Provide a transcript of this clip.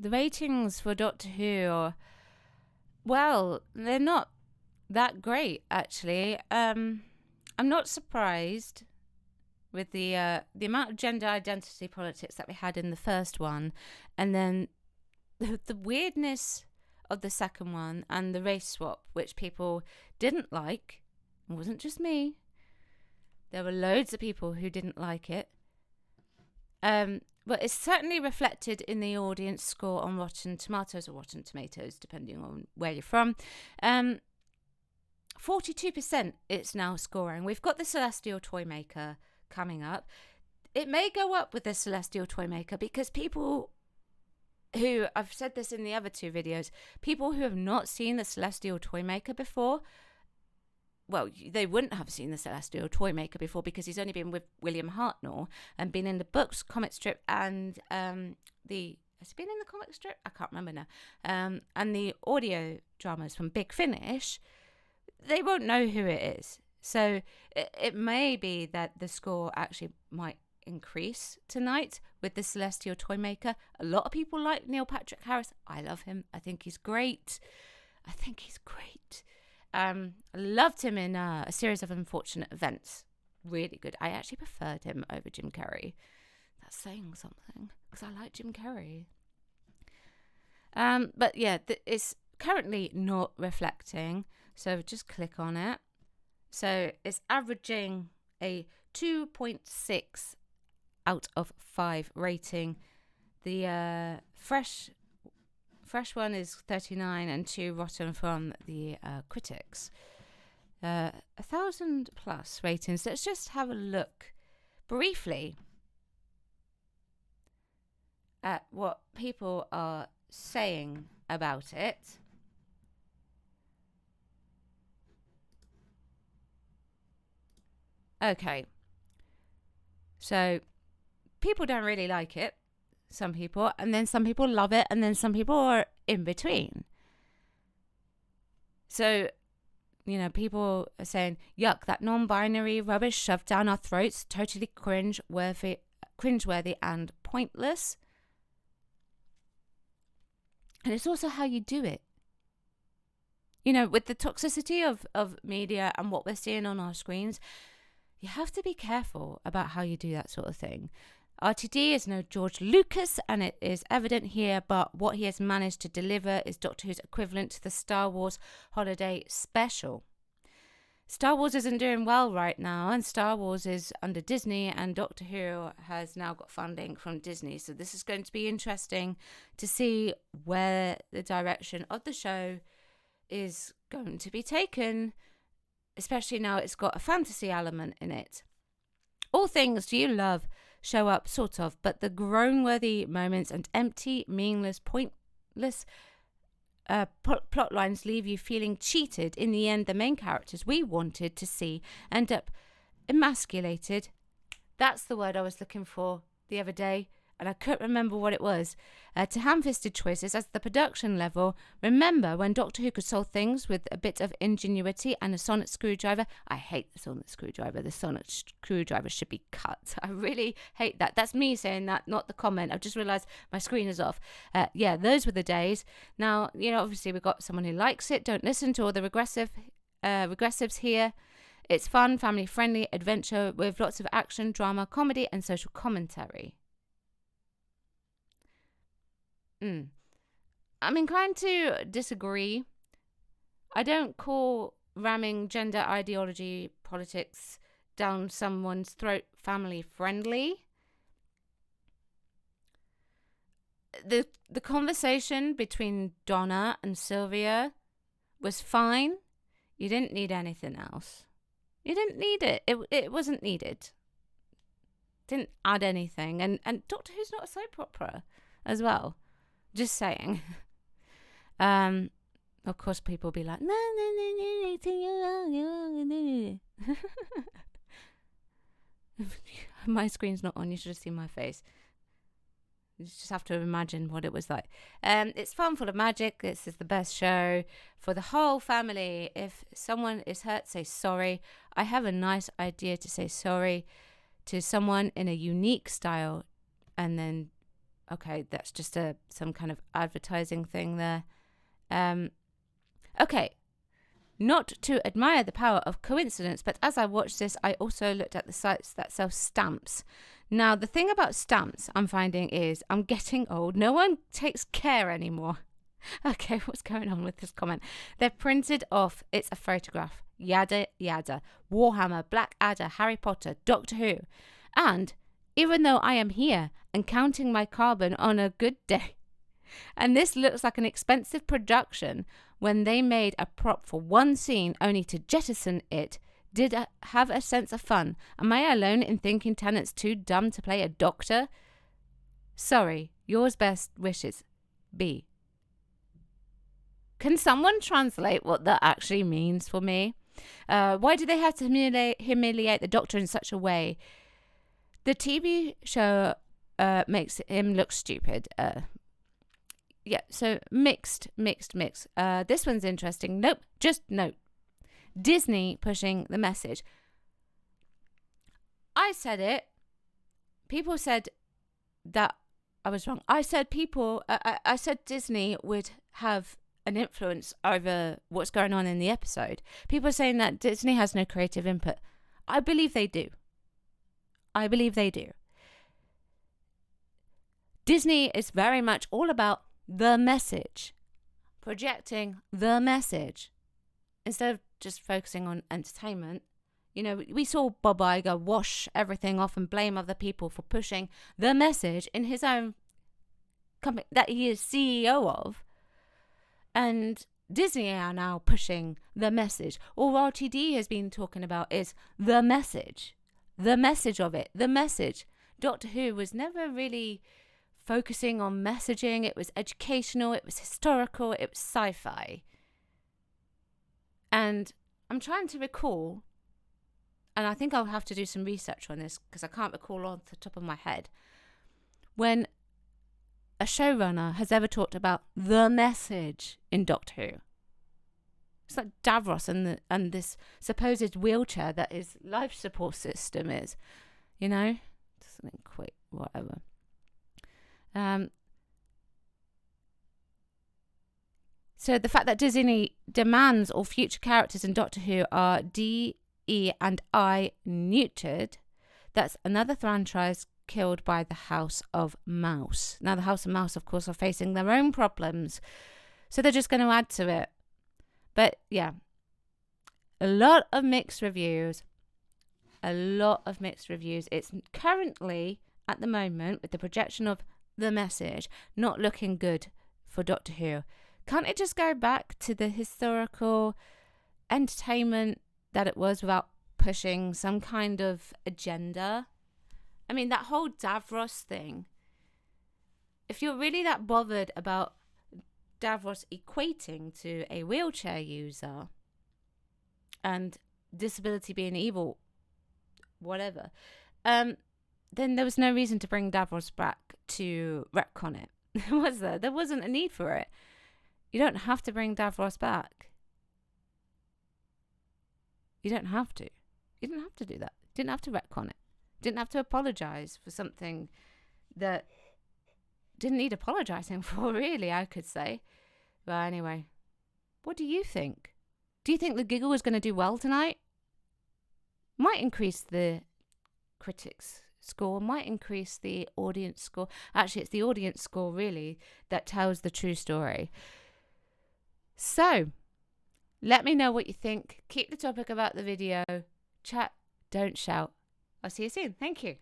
the ratings for Doctor Who are, well, they're not that great, actually. I'm not surprised with the amount of gender identity politics that we had in the first one, and then the weirdness of the second one and the race swap, which people didn't like. It wasn't just me. There were loads of people who didn't like it. But it's certainly reflected in the audience score on Rotten Tomatoes, or Rotten Tomatoes, depending on where you're from. 42% it's now scoring. We've got the Celestial Toymaker coming up. It may go up with the Celestial Toymaker because people who, I've said this in the other two videos, people who have not seen the Celestial Toymaker before, well, they wouldn't have seen the Celestial Toymaker before because he's only been with William Hartnell and been in the books, comic strip, and has he been in the comic strip? I can't remember now. And the audio dramas from Big Finish. They won't know who it is. So it may be that the score actually might increase tonight with the Celestial Toymaker. A lot of people like Neil Patrick Harris. I love him. I think he's great. I loved him in A Series of Unfortunate Events. Really good. I actually preferred him over Jim Carrey. That's saying something because I like Jim Carrey. But yeah, it's currently not reflecting. So just click on it. So it's averaging a 2.6 out of 5 rating. The fresh one is 39 and 2 rotten from the critics. 1,000 plus ratings. Let's just have a look briefly at what people are saying about it. Okay, so people don't really like it, some people, and then some people love it, and then some people are in between. So, people are saying, yuck, that non-binary rubbish shoved down our throats, totally cringeworthy and pointless. And it's also how you do it. With the toxicity of media and what we're seeing on our screens, you have to be careful about how you do that sort of thing. RTD is no George Lucas, and it is evident here, but what he has managed to deliver is Doctor Who's equivalent to the Star Wars Holiday Special. Star Wars isn't doing well right now, and Star Wars is under Disney, and Doctor Who has now got funding from Disney. So this is going to be interesting to see where the direction of the show is going to be taken, especially now it's got a fantasy element in it. All things you love show up, sort of, but the groan-worthy moments and empty, meaningless, pointless plot lines leave you feeling cheated. In the end, the main characters we wanted to see end up emasculated. That's the word I was looking for the other day, and I couldn't remember what it was. To ham-fisted choices as the production level. Remember when Doctor Who could solve things with a bit of ingenuity and a sonic screwdriver? I hate the sonic screwdriver. The sonic screwdriver should be cut. I really hate that. That's me saying that, not the comment. I've just realised my screen is off. Yeah, those were the days. Now, obviously we've got someone who likes it. Don't listen to all the regressives here. It's fun, family-friendly adventure with lots of action, drama, comedy and social commentary. I'm inclined to disagree. I don't call ramming gender ideology politics down someone's throat family friendly. The conversation between Donna and Sylvia was fine. You didn't need anything else. You didn't need it. It wasn't needed. Didn't add anything. And Doctor Who's not a soap opera as well. Just saying. Of course, people will be like, no. My screen's not on. You should have seen my face. You just have to imagine what it was like. It's fun, full of magic. This is the best show for the whole family. If someone is hurt, say sorry. I have a nice idea to say sorry to someone in a unique style, and then okay, that's just some kind of advertising thing there. Okay. Not to admire the power of coincidence, but as I watched this, I also looked at the sites that sell stamps. Now, the thing about stamps I'm finding is I'm getting old. No one takes care anymore. Okay, what's going on with this comment? They're printed off. It's a photograph. Yada, yada. Warhammer, Blackadder, Harry Potter, Doctor Who. And even though I am here and counting my carbon on a good day, and this looks like an expensive production, when they made a prop for one scene only to jettison it, did have a sense of fun. Am I alone in thinking Tennant's too dumb to play a doctor? Sorry, yours best wishes, B. Can someone translate what that actually means for me? Why do they have to humiliate the Doctor in such a way? The TV show makes him look stupid. Yeah, so mixed. This one's interesting. Nope, just note. Disney pushing the message. I said it. People said that I was wrong. I said I said Disney would have an influence over what's going on in the episode. People are saying that Disney has no creative input. I believe they do. Disney is very much all about the message, projecting the message instead of just focusing on entertainment. You know, we saw Bob Iger wash everything off and blame other people for pushing the message in his own company that he is CEO of. And Disney are now pushing the message. All RTD has been talking about is the message of it, the message. Doctor Who was never really focusing on messaging. It was educational, it was historical, it was sci-fi. And I'm trying to recall, and I think I'll have to do some research on this because I can't recall off the top of my head, when a showrunner has ever talked about the message in Doctor Who. It's like Davros and this supposed wheelchair that his life support system is, you know? Something quick, whatever. So the fact that Disney demands all future characters in Doctor Who are D, E and I neutered, that's another franchise killed by the House of Mouse. Now the House of Mouse, of course, are facing their own problems, so they're just going to add to it. But yeah, a lot of mixed reviews. It's currently, at the moment, with the projection of the message, not looking good for Doctor Who. Can't it just go back to the historical entertainment that it was without pushing some kind of agenda? I mean, that whole Davros thing, if you're really that bothered about Davros equating to a wheelchair user and disability being evil, whatever, then there was no reason to bring Davros back to retcon it. Was there? There wasn't a need for it. You don't have to bring Davros back. You don't have to. You didn't have to do that. Didn't have to retcon it. Didn't have to apologise for something that didn't need apologising for, really, I could say. But anyway, what do you think? Do you think the Giggle is going to do well tonight? Might increase the critics' score, might increase the audience score. Actually, it's the audience score, really, that tells the true story. So, let me know what you think. Keep the topic about the video. Chat, don't shout. I'll see you soon. Thank you.